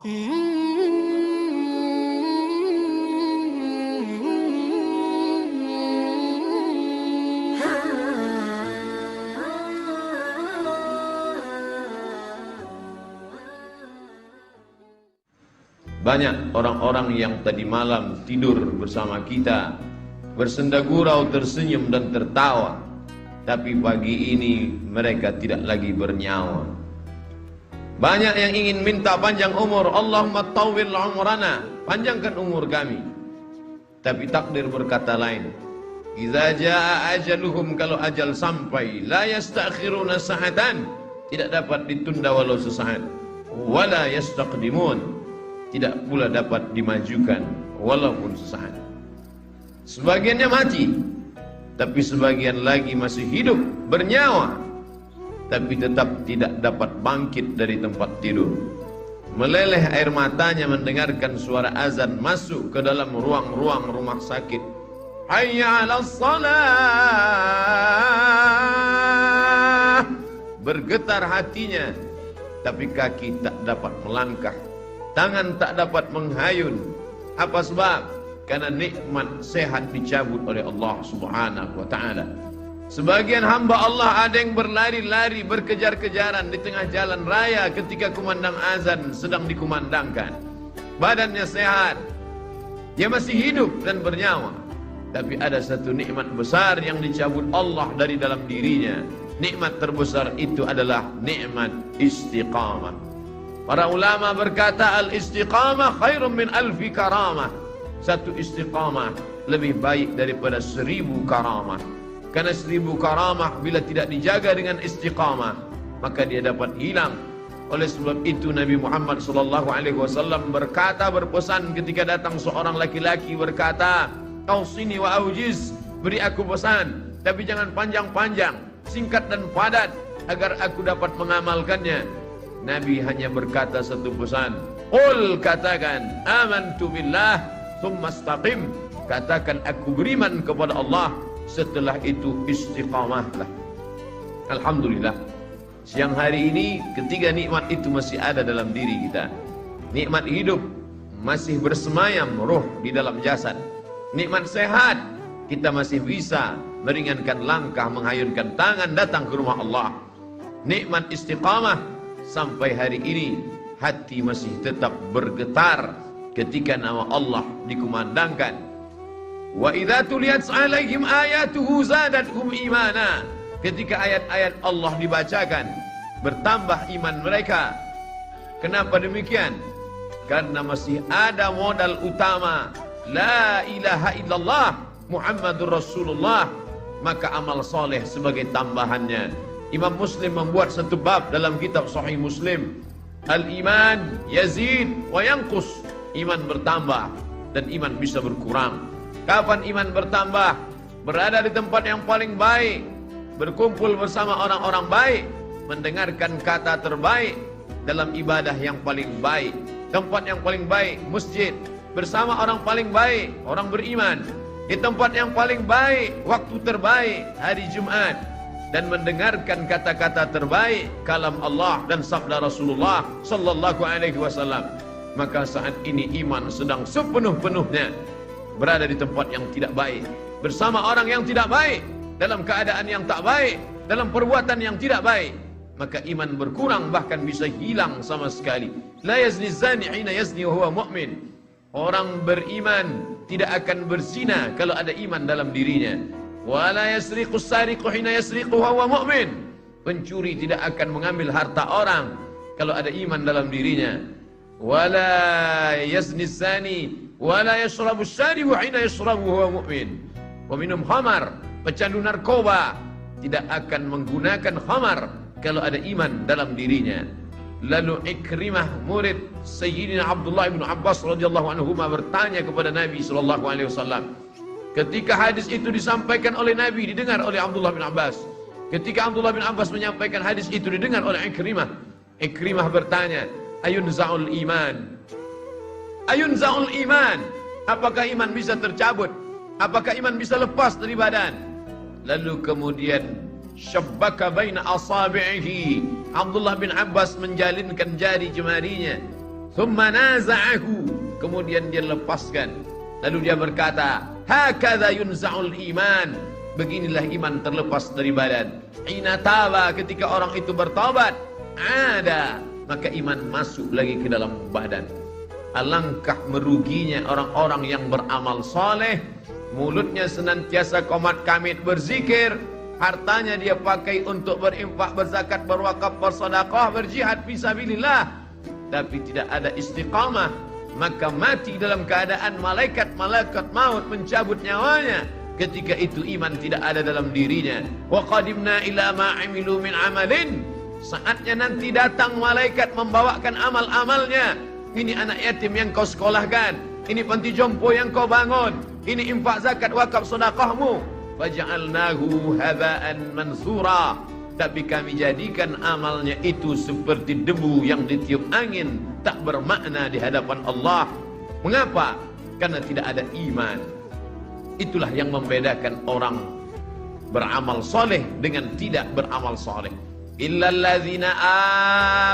Banyak orang-orang yang tadi malam tidur bersama kita, bersenda gurau, tersenyum dan tertawa, tapi pagi ini mereka tidak lagi bernyawa. Banyak yang ingin minta panjang umur, Allahumma tawwil umrana, panjangkan umur kami. Tapi takdir berkata lain. Idza jaa ajaluhum, kalau ajal sampai, la yastakhiruna sa'atan, tidak dapat ditunda walau sesaat. Wala yastaqdimun, tidak pula dapat dimajukan walaupun sesaat. Sebagiannya mati, tapi sebagian lagi masih hidup, bernyawa, tapi tetap tidak dapat bangkit dari tempat tidur. Meleleh air matanya mendengarkan suara azan masuk ke dalam ruang-ruang rumah sakit. Hayya 'alas shalah. Bergetar hatinya, tapi kaki tak dapat melangkah, tangan tak dapat menghayun. Apa sebab? Karena nikmat sehat dicabut oleh Allah Subhanahu wa ta'ala. Sebagian hamba Allah ada yang berlari-lari, berkejar-kejaran di tengah jalan raya ketika kumandang azan sedang dikumandangkan. Badannya sehat, dia masih hidup dan bernyawa, tapi ada satu nikmat besar yang dicabut Allah dari dalam dirinya. Nikmat terbesar itu adalah nikmat istiqamah. Para ulama berkata, al-istiqamah khairun min alfi karamah. Satu istiqamah lebih baik daripada 1000 karamah. Karena 1000 karamah bila tidak dijaga dengan istiqamah, maka dia dapat hilang. Oleh sebab itu Nabi Muhammad SAW berkata, berpesan ketika datang seorang laki-laki berkata, "Ausini wa aujiz," beri aku pesan, tapi jangan panjang-panjang, singkat dan padat, agar aku dapat mengamalkannya. Nabi hanya berkata satu pesan, "Qul," katakan, "amantu billah, tsumma istaqim," katakan aku beriman kepada Allah, setelah itu istiqamahlah. Alhamdulillah, siang hari ini ketiga nikmat itu masih ada dalam diri kita. Nikmat hidup, masih bersemayam ruh di dalam jasad. Nikmat sehat, kita masih bisa meringankan langkah, menghayunkan tangan datang ke rumah Allah. Nikmat istiqamah, sampai hari ini hati masih tetap bergetar ketika nama Allah dikumandangkan. Wa idza tuliyat 'alaihim ayatuhu zadatuhum imana. Ketika ayat-ayat Allah dibacakan, bertambah iman mereka. Kenapa demikian? Karena masih ada modal utama, la ilaha illallah Muhammadur Rasulullah, maka amal soleh sebagai tambahannya. Imam Muslim membuat satu bab dalam kitab Sahih Muslim. Al-iman yazid wa yanqus. Iman bertambah dan iman bisa berkurang. Kapan iman bertambah? Berada di tempat yang paling baik, berkumpul bersama orang-orang baik, mendengarkan kata terbaik, dalam ibadah yang paling baik. Tempat yang paling baik, masjid, bersama orang paling baik, orang beriman. Di tempat yang paling baik, waktu terbaik, hari Jumat, dan mendengarkan kata-kata terbaik, kalam Allah dan sabda Rasulullah sallallahu alaihi wasallam. Maka saat ini iman sedang sepenuh-penuhnya berada di tempat yang tidak baik, bersama orang yang tidak baik, dalam keadaan yang tak baik, dalam perbuatan yang tidak baik, maka iman berkurang, bahkan bisa hilang sama sekali. La yazni zani hina yazni wa huwa mu'min. Orang beriman tidak akan berzina kalau ada iman dalam dirinya. Wa la yasriqu sariqu hina yasriqu wa huwa mu'min. Pencuri tidak akan mengambil harta orang kalau ada iman dalam dirinya. Wa la yazni zani wa la yashrabu syaribu hina yashrabu wa huwa mu'min. Peminum khamar, pecandu narkoba tidak akan menggunakan khamar kalau ada iman dalam dirinya. Lalu Ikrimah, murid Sayyidina Abdullah bin Abbas radhiyallahu anhuma, bertanya kepada Nabi sallallahu alaihi wasallam. Ketika hadis itu disampaikan oleh Nabi, didengar oleh Abdullah bin Abbas. Ketika Abdullah bin Abbas menyampaikan hadis itu, didengar oleh Ikrimah. Ikrimah bertanya, "Ayunza'ul iman?" Ayunza'ul iman? Apakah iman bisa tercabut? Apakah iman bisa lepas dari badan? Lalu kemudian syabbaka baina asabi'ihi. Abdullah bin Abbas menjalinkan jari jemarinya. Thumma naza'ahu, kemudian dia lepaskan. Lalu dia berkata, hakadha yunza'ul iman, beginilah iman terlepas dari badan. Hina taba, ketika orang itu bertobat, ada, maka iman masuk lagi ke dalam badan. Alangkah meruginya orang-orang yang beramal soleh, mulutnya senantiasa qomat kamit berzikir, hartanya dia pakai untuk berinfak, berzakat, berwakaf, bersedekah, berjihad fisabilillah, tapi tidak ada istiqamah, maka mati dalam keadaan malaikat maut mencabut nyawanya. Ketika itu iman tidak ada dalam dirinya. Wa qadimna ila ma 'amilu min 'amalin, saatnya nanti datang malaikat membawakan amal-amalnya. Ini anak yatim yang kau sekolahkan, ini panti jompo yang kau bangun, ini infak, zakat, wakaf, sedekahmu. Faja'alnahu haba'an mansura, tapi kami jadikan amalnya itu seperti debu yang ditiup angin, tak bermakna di hadapan Allah. Mengapa? Karena tidak ada iman. Itulah yang membedakan orang beramal soleh dengan tidak beramal soleh. Illalladzina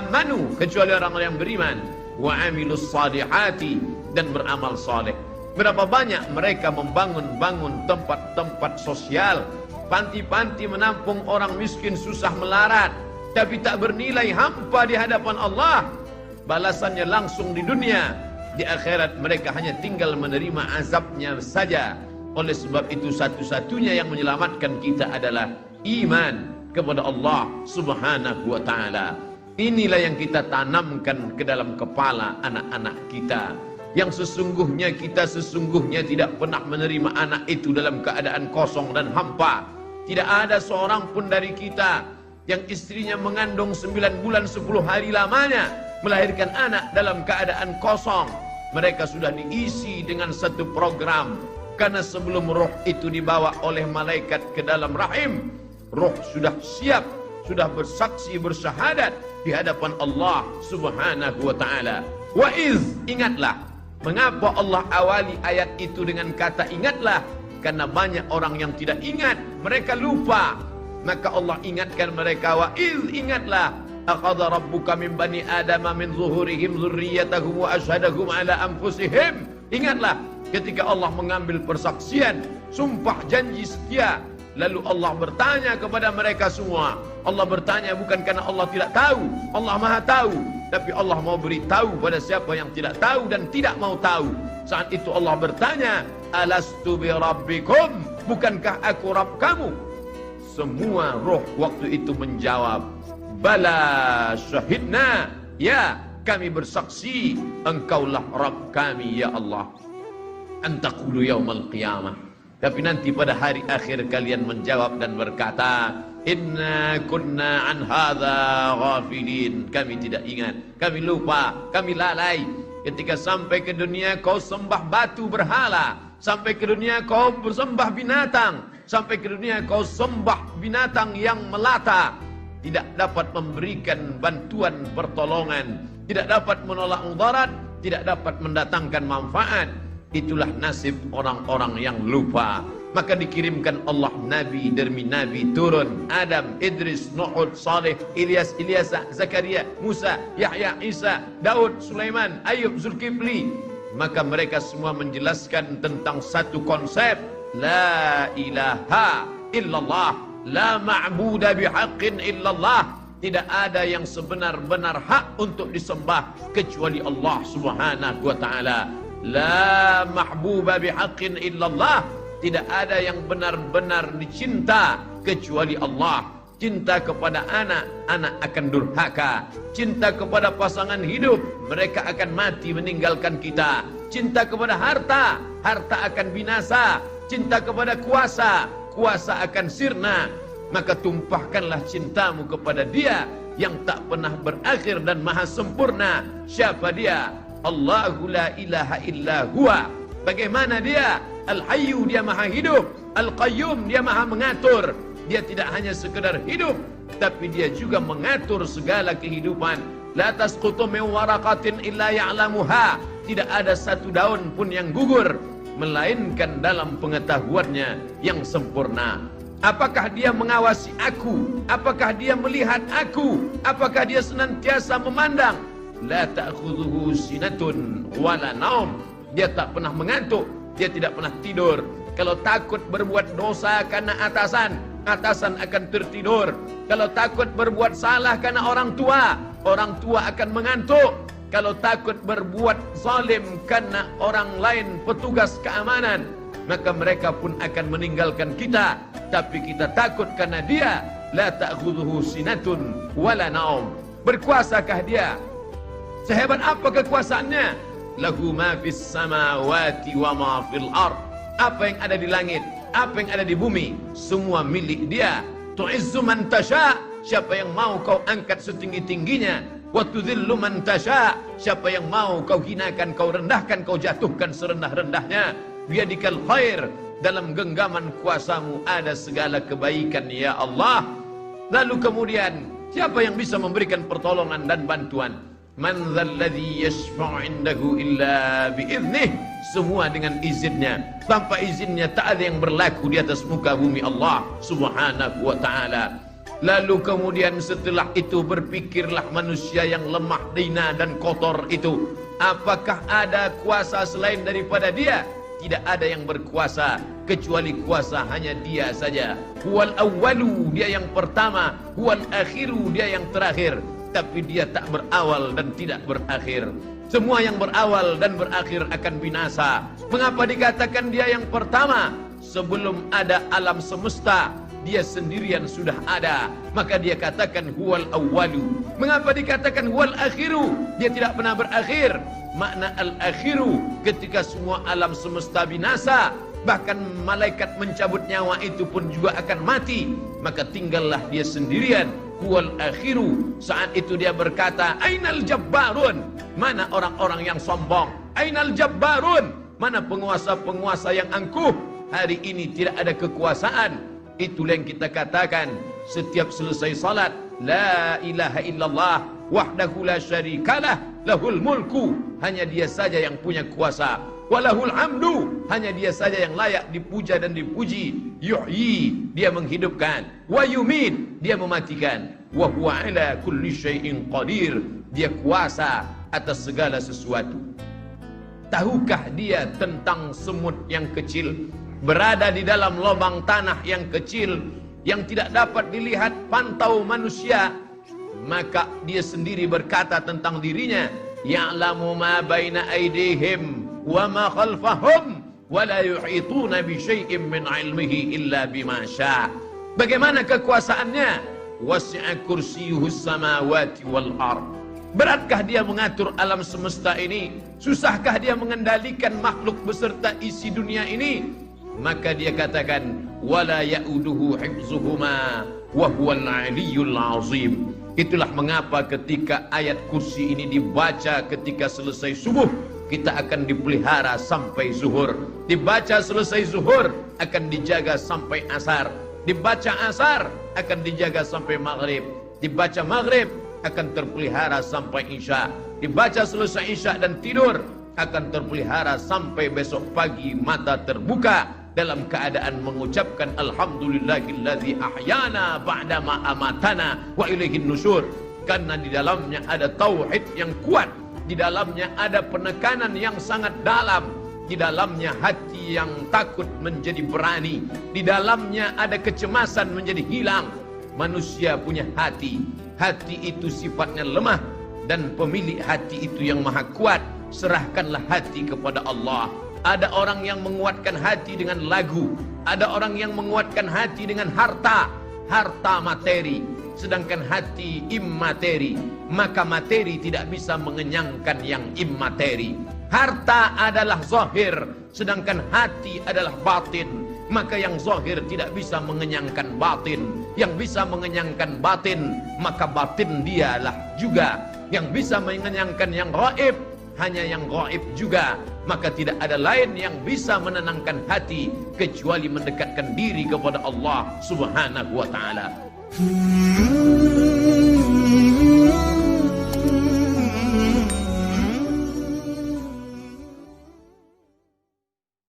amanu, kecuali orang yang beriman, wa amilus salihati, dan beramal soleh. Berapa banyak mereka membangun tempat-tempat sosial, panti-panti menampung orang miskin susah melarat, tapi tak bernilai hampa di hadapan Allah. Balasannya langsung di dunia, di akhirat mereka hanya tinggal menerima azabnya saja. Oleh sebab itu satu-satunya yang menyelamatkan kita adalah iman kepada Allah Subhanahu wa ta'ala. Inilah yang kita tanamkan ke dalam kepala anak-anak kita. Yang sesungguhnya kita tidak pernah menerima anak itu dalam keadaan kosong dan hampa. Tidak ada seorang pun dari kita yang istrinya mengandung 9 bulan 10 hari lamanya melahirkan anak dalam keadaan kosong. Mereka sudah diisi dengan satu program. Karena sebelum roh itu dibawa oleh malaikat ke dalam rahim, roh sudah siap, sudah bersaksi bersyahadat di hadapan Allah Subhanahu wa ta'ala. Wa iz, ingatlah. Mengapa Allah awali ayat itu dengan kata ingatlah? Karena banyak orang yang tidak ingat, mereka lupa. Maka Allah ingatkan mereka, wa iz, ingatlah. Aqadha rabbuka min bani adama min zuhurihim dzurriyyatahum wa asyhadahum ala anfusihim. Ingatlah ketika Allah mengambil persaksian, sumpah janji setia, lalu Allah bertanya kepada mereka semua. Allah bertanya bukan karena Allah tidak tahu, Allah Maha tahu, tapi Allah mau beritahu pada siapa yang tidak tahu dan tidak mau tahu. Saat itu Allah bertanya, alastu bi rabbikum, bukankah aku Rabb kamu? Semua roh waktu itu menjawab, bala syahidna, ya kami bersaksi engkaulah Rabb kami ya Allah. Antaqulu yaumal qiyamah, tapi nanti pada hari akhir kalian menjawab dan berkata, inna kunna an hadza ghafilin, kami tidak ingat, kami lupa, kami lalai. Ketika sampai ke dunia kau sembah batu berhala, sampai ke dunia kau bersembah binatang, sampai ke dunia kau sembah binatang yang melata, tidak dapat memberikan bantuan pertolongan, tidak dapat menolak mudarat, tidak dapat mendatangkan manfaat. Itulah nasib orang-orang yang lupa. Maka dikirimkan Allah Nabi demi Nabi turun, Adam, Idris, Nuh, Saleh, Ilyas, Ilyasa, Zakaria, Musa, Yahya, Isa, Daud, Sulaiman, Ayub, Zulkifli. Maka mereka semua menjelaskan tentang satu konsep, la ilaha illallah, la ma'buda bihaqqin illallah. Tidak ada yang sebenar-benar hak untuk disembah kecuali Allah Subhanahu wa ta'ala. La mahbuba bihaqqin illallah, tidak ada yang benar-benar dicinta kecuali Allah. Cinta kepada anak, anak akan durhaka. Cinta kepada pasangan hidup, mereka akan mati meninggalkan kita. Cinta kepada harta, harta akan binasa. Cinta kepada kuasa, kuasa akan sirna. Maka tumpahkanlah cintamu kepada Dia yang tak pernah berakhir dan maha sempurna. Siapa Dia? Allahu la ilaha illa huwa. Bagaimana Dia? Al-Hayyu, Dia maha hidup. Al-Qayyum, Dia maha mengatur. Dia tidak hanya sekedar hidup, tapi Dia juga mengatur segala kehidupan. La tasqutu min waraqatin illa ya'lamuha. Tidak ada satu daun pun yang gugur melainkan dalam pengetahuannya yang sempurna. Apakah Dia mengawasi aku? Apakah Dia melihat aku? Apakah Dia senantiasa memandang? la ta'khudhuhu sinatun wala naum. Dia tak pernah mengantuk, dia tidak pernah tidur. Kalau takut berbuat dosa karena atasan akan tertidur. Kalau takut berbuat salah karena orang tua akan mengantuk. Kalau takut berbuat zalim karena orang lain petugas keamanan, maka mereka pun akan meninggalkan kita. Tapi kita takut karena dia, la ta'khudhuhu sinatun wala naum. Berkuasakah dia? Sehebat apa kekuasaannya? Lahu ma fis samawati wa ma fil ard. Apa yang ada di langit, apa yang ada di bumi, semua milik dia. Tu'izzu man tasha, siapa yang mau kau angkat setinggi-tingginya. Wa tudhillu man tasha, siapa yang mau kau hinakan, kau rendahkan, kau jatuhkan serendah-rendahnya. Biyadikal khair, dalam genggaman kuasamu ada segala kebaikan ya Allah. Lalu kemudian, siapa yang bisa memberikan pertolongan dan bantuan? Man dzalladzi yashfa'u 'indahu illa bi'idnih. Semua dengan izinnya. Tanpa izinnya tak ada yang berlaku di atas muka bumi Allah Subhanahu wa ta'ala. Lalu kemudian setelah itu berpikirlah manusia yang lemah, hina dan kotor itu, apakah ada kuasa selain daripada dia? Tidak ada yang berkuasa kecuali kuasa hanya dia saja. Huwal awwalu, dia yang pertama. Huwal akhiru, dia yang terakhir. Tapi dia tak berawal dan tidak berakhir. Semua yang berawal dan berakhir akan binasa. Mengapa dikatakan dia yang pertama? Sebelum ada alam semesta, dia sendirian sudah ada. Maka dia katakan huwal awwalu. Mengapa dikatakan huwal akhiru? Dia tidak pernah berakhir. Makna al-akhiru, ketika semua alam semesta binasa, bahkan malaikat mencabut nyawa itu pun juga akan mati, maka tinggallah dia sendirian. Huwal akhiru. Saat itu dia berkata, ainal jabbarun, mana orang-orang yang sombong? Ainal jabbarun, mana penguasa-penguasa yang angkuh? Hari ini tidak ada kekuasaan. Itulah yang kita katakan setiap selesai salat, la ilaha illallah wahdahu la syarikalah lahul mulku, hanya dia saja yang punya kuasa. Walahul hamdu, hanya dia saja yang layak dipuja dan dipuji. Yuhyi, dia menghidupkan. Wa yumit, dia mematikan. Wa huwa ala kulli syai'in qadir, dia kuasa atas segala sesuatu. Tahukah dia tentang semut yang kecil berada di dalam lubang tanah yang kecil yang tidak dapat dilihat pantau manusia? Maka dia sendiri berkata tentang dirinya, ya'lamu ma baina aydihim wa ma khalfahum wa la yuhituna bi syai'in min 'ilmihi illa bima syaa. Bagaimana kekuasaannya? Wasi'a kursiyyuhus samawati wal ard. Beratkah dia mengatur alam semesta ini? Susahkah dia mengendalikan makhluk beserta isi dunia ini? Maka dia katakan, wala ya'uduhu hifzuhuma wa huwal 'aliyyul 'azim. Itulah mengapa ketika ayat kursi ini dibaca ketika selesai subuh, kita akan dipelihara sampai zuhur. Dibaca selesai zuhur, akan dijaga sampai asar. Dibaca asar, akan dijaga sampai maghrib. Dibaca maghrib, akan terpelihara sampai isya. Dibaca selesai isya dan tidur, akan terpelihara sampai besok pagi mata terbuka dalam keadaan mengucapkan alhamdulillahillazi ahyana ba'dama amatana wa ilaihin nusyur. Karena di dalamnya ada tauhid yang kuat, di dalamnya ada penekanan yang sangat dalam, di dalamnya hati yang takut menjadi berani, di dalamnya ada kecemasan menjadi hilang. Manusia punya hati, hati itu sifatnya lemah, dan pemilik hati itu yang maha kuat. Serahkanlah hati kepada Allah. Ada orang yang menguatkan hati dengan lagu, ada orang yang menguatkan hati dengan harta, harta materi, sedangkan hati immateri. Maka materi tidak bisa mengenyangkan yang immateri. Harta adalah zahir, sedangkan hati adalah batin. Maka yang zahir tidak bisa mengenyangkan batin. Yang bisa mengenyangkan batin, maka batin dialah juga yang bisa mengenyangkan yang gaib. Hanya yang gaib juga. Maka tidak ada lain yang bisa menenangkan hati kecuali mendekatkan diri kepada Allah Subhanahu wa ta'ala.